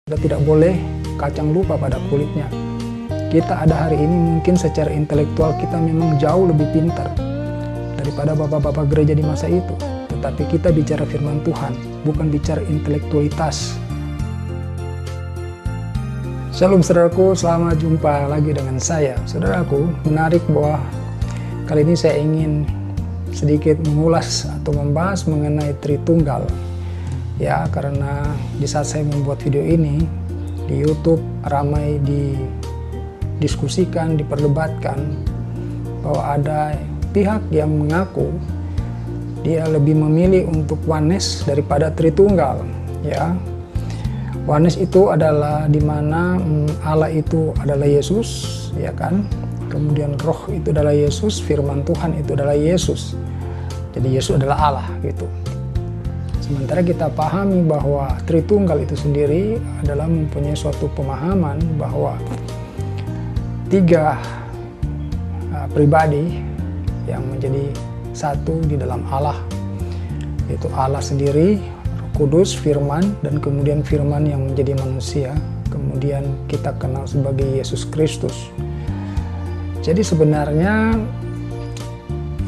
Kita tidak boleh kacang lupa pada kulitnya. Kita ada hari ini mungkin secara intelektual kita memang jauh lebih pintar daripada bapak-bapak gereja di masa itu. Tetapi kita bicara firman Tuhan, bukan bicara intelektualitas. Shalom saudaraku, selamat jumpa lagi dengan saya. Saudaraku, menarik bahwa kali ini saya ingin sedikit mengulas atau membahas mengenai Tritunggal. Ya, karena di saat saya membuat video ini di YouTube ramai didiskusikan, diperdebatkan bahwa ada pihak yang mengaku dia lebih memilih untuk oneness daripada Tritunggal. Ya, oneness itu adalah di mana Allah itu adalah Yesus, ya kan? Kemudian Roh itu adalah Yesus, Firman Tuhan itu adalah Yesus. Jadi Yesus adalah Allah gitu. Sementara kita pahami bahwa Tritunggal itu sendiri adalah mempunyai suatu pemahaman bahwa tiga pribadi yang menjadi satu di dalam Allah, yaitu Allah sendiri, Roh Kudus, Firman, dan kemudian Firman yang menjadi manusia, kemudian kita kenal sebagai Yesus Kristus. Jadi sebenarnya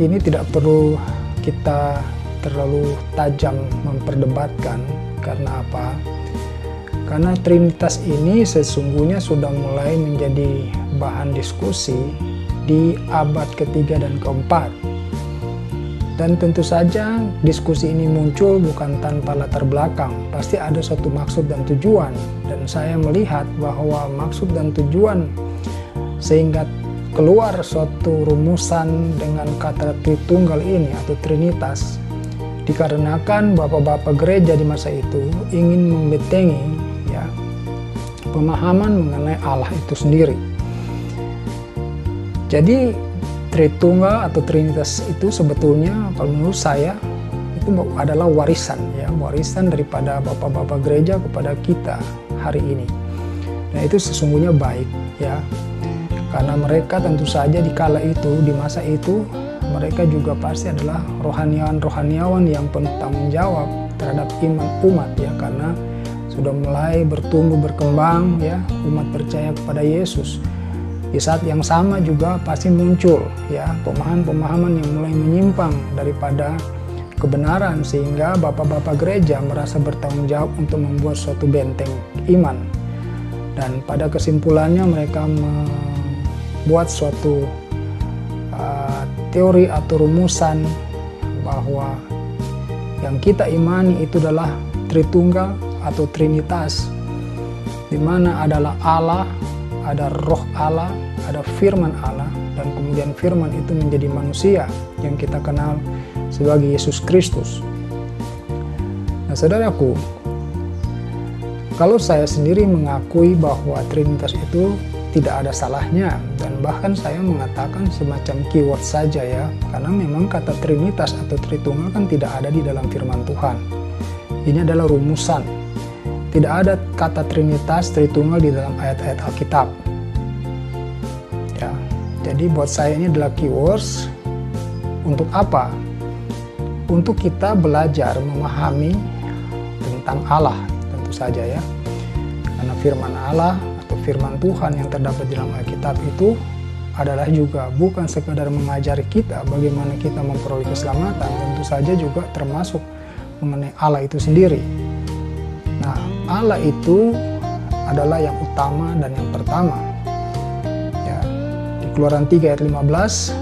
ini tidak perlu kita terlalu tajam memperdebatkan. Karena apa? Karena Trinitas ini sesungguhnya sudah mulai menjadi bahan diskusi di abad ketiga dan keempat. Dan tentu saja diskusi ini muncul bukan tanpa latar belakang. Pasti ada suatu maksud dan tujuan. Dan saya melihat bahwa maksud dan tujuan sehingga keluar suatu rumusan dengan kata Tritunggal ini atau Trinitas, dikarenakan bapak-bapak gereja di masa itu ingin membentengi ya pemahaman mengenai Allah itu sendiri. Jadi Tritunggal atau Trinitas itu sebetulnya kalau menurut saya itu adalah warisan ya, warisan daripada bapak-bapak gereja kepada kita hari ini. Nah, itu sesungguhnya baik ya. Karena mereka tentu saja di kala itu, di masa itu, mereka juga pasti adalah rohaniawan-rohaniawan yang penuh tanggung jawab terhadap iman umat ya, karena sudah mulai bertumbuh berkembang ya umat percaya kepada Yesus. Di saat yang sama juga pasti muncul ya pemahaman-pemahaman yang mulai menyimpang daripada kebenaran, sehingga bapak-bapak gereja merasa bertanggung jawab untuk membuat suatu benteng iman. Dan pada kesimpulannya mereka membuat suatu teori atau rumusan bahwa yang kita imani itu adalah Tritunggal atau Trinitas, di mana adalah Allah, ada Roh Allah, ada Firman Allah, dan kemudian Firman itu menjadi manusia yang kita kenal sebagai Yesus Kristus. Nah, saudaraku, kalau saya sendiri mengakui bahwa Trinitas itu tidak ada salahnya, dan bahkan saya mengatakan semacam keyword saja ya, karena memang kata Trinitas atau Tritunggal kan tidak ada di dalam firman Tuhan. Ini adalah rumusan. Tidak ada kata Trinitas, Tritunggal di dalam ayat-ayat Alkitab. Ya, jadi buat saya ini adalah keywords. Untuk apa? Untuk kita belajar memahami tentang Allah, tentu saja ya. Karena firman Allah atau firman Tuhan yang terdapat di dalam Alkitab itu adalah juga bukan sekadar mengajari kita bagaimana kita memperoleh keselamatan, tentu saja juga termasuk mengenai Allah itu sendiri. Nah, Allah itu adalah yang utama dan yang pertama. Ya, di Keluaran 3 ayat 15,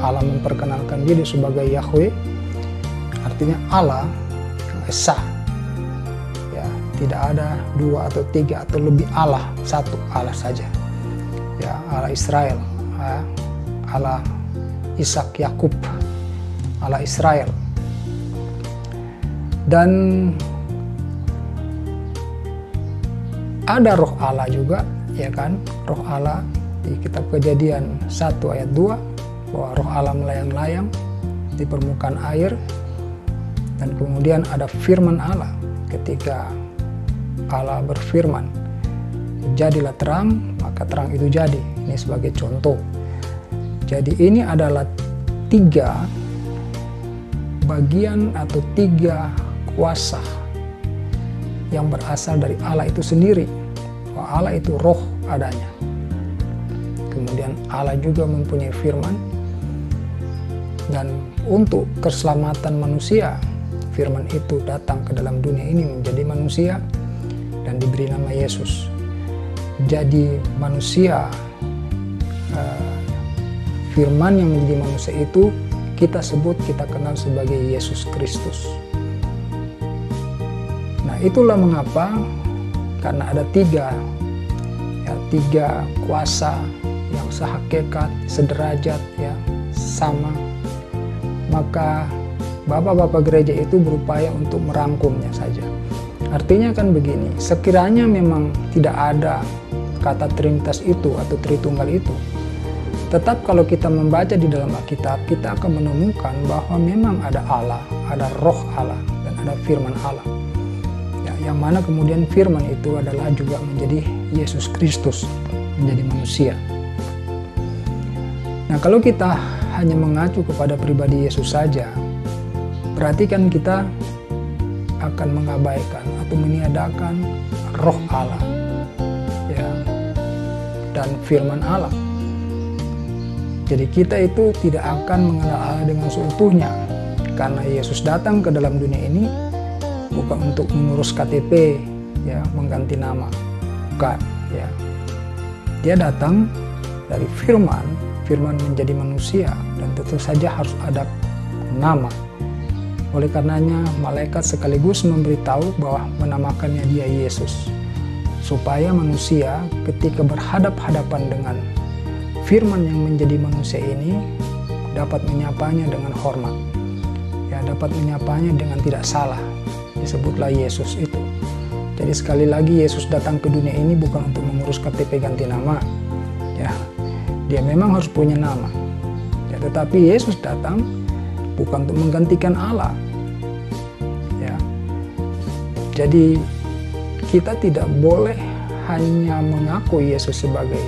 Allah memperkenalkan diri sebagai Yahweh, artinya Allah yang esa. Ya, tidak ada dua atau tiga atau lebih Allah, satu Allah saja. Ya, Allah Israel, Allah Ishak Yakub, Allah Israel. Dan ada Roh Allah juga, ya kan? Roh Allah di kitab Kejadian 1 ayat 2, bahwa Roh Allah melayang-layang di permukaan air. Dan kemudian ada firman Allah ketika Allah berfirman, jadilah terang, maka terang itu jadi. Ini sebagai contoh. Jadi ini adalah tiga bagian atau tiga kuasa yang berasal dari Allah itu sendiri. Bahwa Allah itu roh adanya. Kemudian Allah juga mempunyai firman. Dan untuk keselamatan manusia, firman itu datang ke dalam dunia ini menjadi manusia dan diberi nama Yesus. Jadi manusia, firman yang menjadi manusia itu kita sebut, kita kenal sebagai Yesus Kristus. Nah, itulah mengapa, karena ada tiga kuasa yang sehakikat, sederajat, ya, sama, maka bapak-bapak gereja itu berupaya untuk merangkumnya saja. Artinya kan begini, sekiranya memang tidak ada kata Trinitas itu atau Tritunggal itu, tetap kalau kita membaca di dalam Alkitab, kita akan menemukan bahwa memang ada Allah, ada roh Allah, dan ada firman Allah. Ya, yang mana kemudian firman itu adalah juga menjadi Yesus Kristus, menjadi manusia. Nah, kalau kita hanya mengacu kepada pribadi Yesus saja, berarti kan kita akan mengabaikan atau meniadakan roh Allah, ya, dan firman Allah. Jadi kita itu tidak akan mengenal Allah dengan seutuhnya, karena Yesus datang ke dalam dunia ini bukan untuk mengurus KTP, ya, mengganti nama, bukan, ya. Dia datang dari firman menjadi manusia, dan tentu saja harus ada nama. Oleh karenanya malaikat sekaligus memberitahu bahwa menamakannya dia Yesus, supaya manusia ketika berhadap-hadapan dengan firman yang menjadi manusia ini dapat menyapanya dengan hormat, ya, dapat menyapanya dengan tidak salah. Disebutlah Yesus itu. Jadi sekali lagi Yesus datang ke dunia ini bukan untuk mengurus KTP ganti nama, ya. Dia memang harus punya nama, ya, tetapi Yesus datang bukan untuk menggantikan Allah, ya. Jadi kita tidak boleh hanya mengaku Yesus sebagai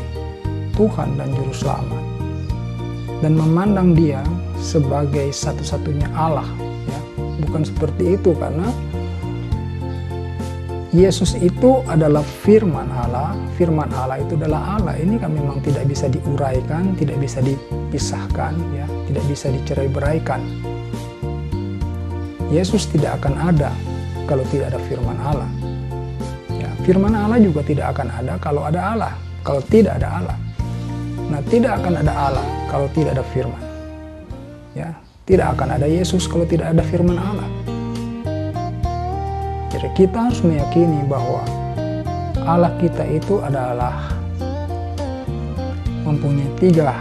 Tuhan dan Juru Selamat dan memandang Dia sebagai satu-satunya Allah, ya. Bukan seperti itu, karena Yesus itu adalah firman Allah. Firman Allah itu adalah Allah. Ini kan memang tidak bisa diuraikan, tidak bisa dipisahkan, ya, tidak bisa dicerai-beraikan. Yesus tidak akan ada kalau tidak ada firman Allah. Ya, firman Allah juga tidak akan ada kalau ada Allah, kalau tidak ada Allah. Nah, tidak akan ada Allah kalau tidak ada firman. Ya, tidak akan ada Yesus kalau tidak ada firman Allah. Jadi kita harus meyakini bahwa Allah kita itu adalah mempunyai tiga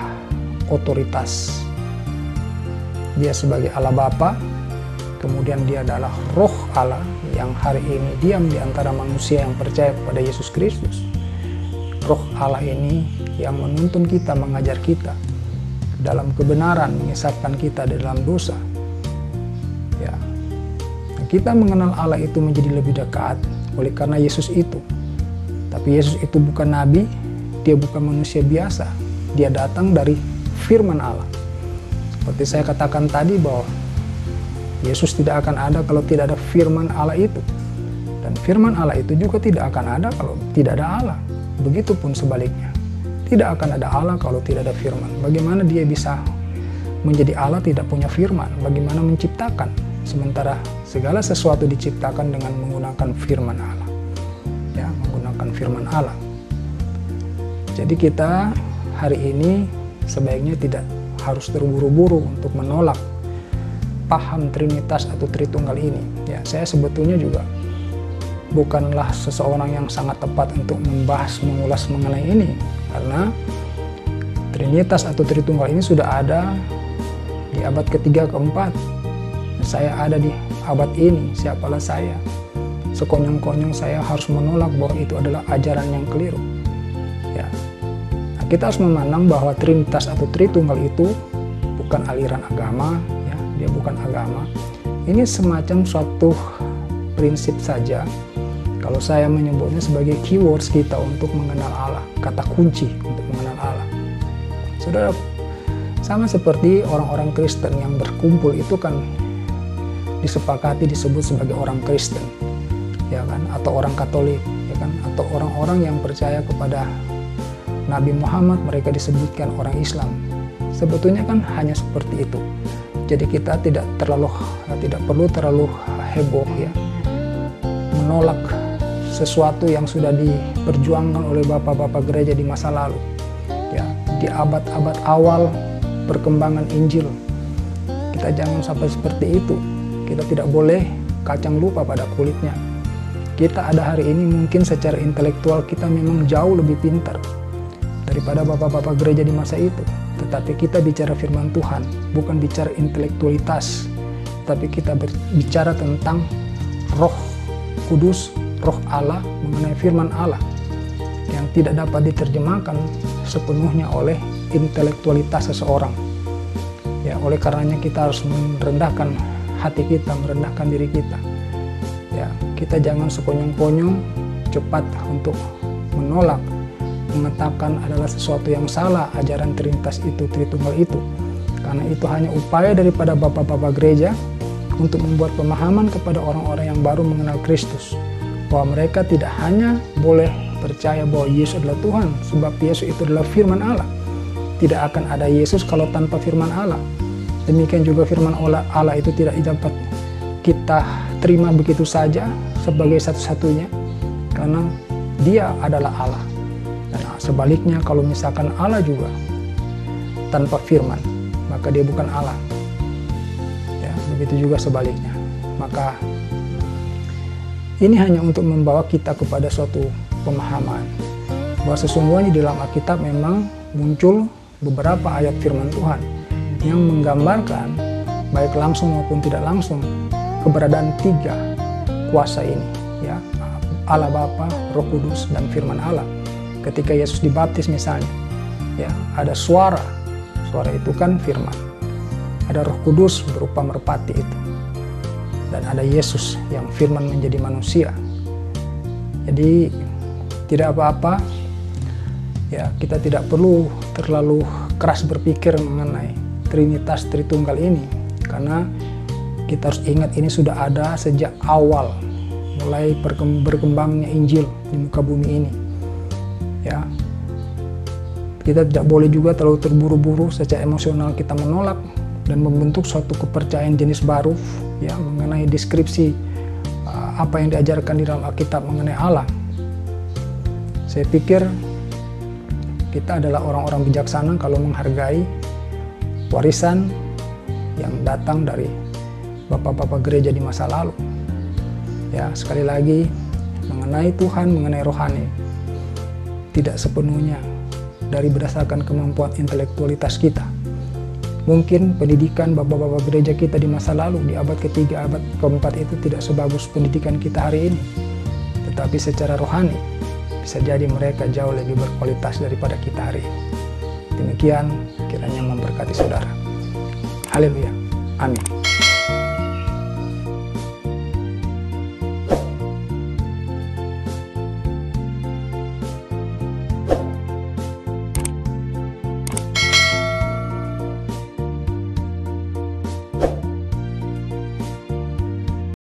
otoritas. Dia sebagai Allah Bapa, kemudian dia adalah roh Allah yang hari ini diam di antara manusia yang percaya kepada Yesus Kristus. Roh Allah ini yang menuntun kita, mengajar kita dalam kebenaran, mengisapkan kita dalam dosa. Ya. Kita mengenal Allah itu menjadi lebih dekat oleh karena Yesus itu. Tapi Yesus itu bukan nabi, dia bukan manusia biasa. Dia datang dari firman Allah. Seperti saya katakan tadi bahwa Yesus tidak akan ada kalau tidak ada firman Allah itu. Dan firman Allah itu juga tidak akan ada kalau tidak ada Allah. Begitupun sebaliknya. Tidak akan ada Allah kalau tidak ada firman. Bagaimana dia bisa menjadi Allah tidak punya firman? Bagaimana menciptakan? Sementara segala sesuatu diciptakan dengan menggunakan firman Allah, ya, menggunakan firman Allah. Jadi kita hari ini sebaiknya tidak harus terburu-buru untuk menolak paham Trinitas atau Tritunggal ini. Ya, saya sebetulnya juga bukanlah seseorang yang sangat tepat untuk membahas, mengulas mengenai ini, karena Trinitas atau Tritunggal ini sudah ada di abad ketiga, keempat. Saya ada di abad ini, siapalah saya? Sekonyong-konyong saya harus menolak bahwa itu adalah ajaran yang keliru. Ya. Nah, kita harus memandang bahwa Trinitas atau Tritunggal itu bukan aliran agama, ya, dia bukan agama. Ini semacam suatu prinsip saja. Kalau saya menyebutnya sebagai keywords kita untuk mengenal Allah, kata kunci untuk mengenal Allah. Saudara, sama seperti orang-orang Kristen yang berkumpul itu kan disepakati disebut sebagai orang Kristen. ya kan, atau orang Katolik, ya kan, atau orang-orang yang percaya kepada Nabi Muhammad, mereka disebutkan orang Islam. Sebetulnya kan hanya seperti itu. Jadi kita tidak perlu terlalu heboh ya, menolak sesuatu yang sudah diperjuangkan oleh bapak-bapak gereja di masa lalu. Ya, di abad-abad awal perkembangan Injil, kita jangan sampai seperti itu. Kita tidak boleh kacang lupa pada kulitnya. Kita ada hari ini mungkin secara intelektual kita memang jauh lebih pintar daripada bapak-bapak gereja di masa itu. Tetapi kita bicara firman Tuhan, bukan bicara intelektualitas, tapi kita bicara tentang Roh Kudus, Roh Allah, mengenai firman Allah yang tidak dapat diterjemahkan sepenuhnya oleh intelektualitas seseorang. Ya, oleh karenanya kita harus merendahkan hati kita, merendahkan diri kita. Ya, kita jangan sekonyong-konyong cepat untuk menolak, mengatakan adalah sesuatu yang salah ajaran Trinitas itu, Tritunggal itu, karena itu hanya upaya daripada bapak-bapak gereja untuk membuat pemahaman kepada orang-orang yang baru mengenal Kristus, bahwa mereka tidak hanya boleh percaya bahwa Yesus adalah Tuhan, sebab Yesus itu adalah firman Allah. Tidak akan ada Yesus kalau tanpa firman Allah. Demikian juga firman Allah itu tidak dapat kita terima begitu saja sebagai satu-satunya, karena Dia adalah Allah. Dan sebaliknya, kalau misalkan Allah juga tanpa firman, maka Dia bukan Allah. Ya, begitu juga sebaliknya. Maka ini hanya untuk membawa kita kepada suatu pemahaman bahwa sesungguhnya di dalam Alkitab memang muncul beberapa ayat firman Tuhan yang menggambarkan baik langsung maupun tidak langsung keberadaan tiga kuasa ini, ya, Allah Bapa, Roh Kudus, dan firman Allah. Ketika Yesus dibaptis misalnya, ya, ada suara itu kan firman. Ada Roh Kudus berupa merpati itu. Dan ada Yesus yang firman menjadi manusia. Jadi tidak apa-apa, ya, kita tidak perlu terlalu keras berpikir mengenai Trinitas Tritunggal ini, karena kita harus ingat ini sudah ada sejak awal mulai berkembangnya Injil di muka bumi ini. Ya, kita tidak boleh juga terlalu terburu-buru secara emosional kita menolak dan membentuk suatu kepercayaan jenis baru, ya, mengenai deskripsi apa yang diajarkan di dalam Alkitab mengenai Allah. Saya pikir kita adalah orang-orang bijaksana kalau menghargai warisan yang datang dari bapak-bapak gereja di masa lalu. Ya, sekali lagi mengenai Tuhan, mengenai rohani, tidak sepenuhnya dari berdasarkan kemampuan intelektualitas kita. Mungkin pendidikan bapak-bapak gereja kita di masa lalu, di abad ketiga, abad keempat itu tidak sebagus pendidikan kita hari ini. Tetapi secara rohani, bisa jadi mereka jauh lebih berkualitas daripada kita hari ini. Demikian kiranya memberkati saudara. Haleluya. Amin.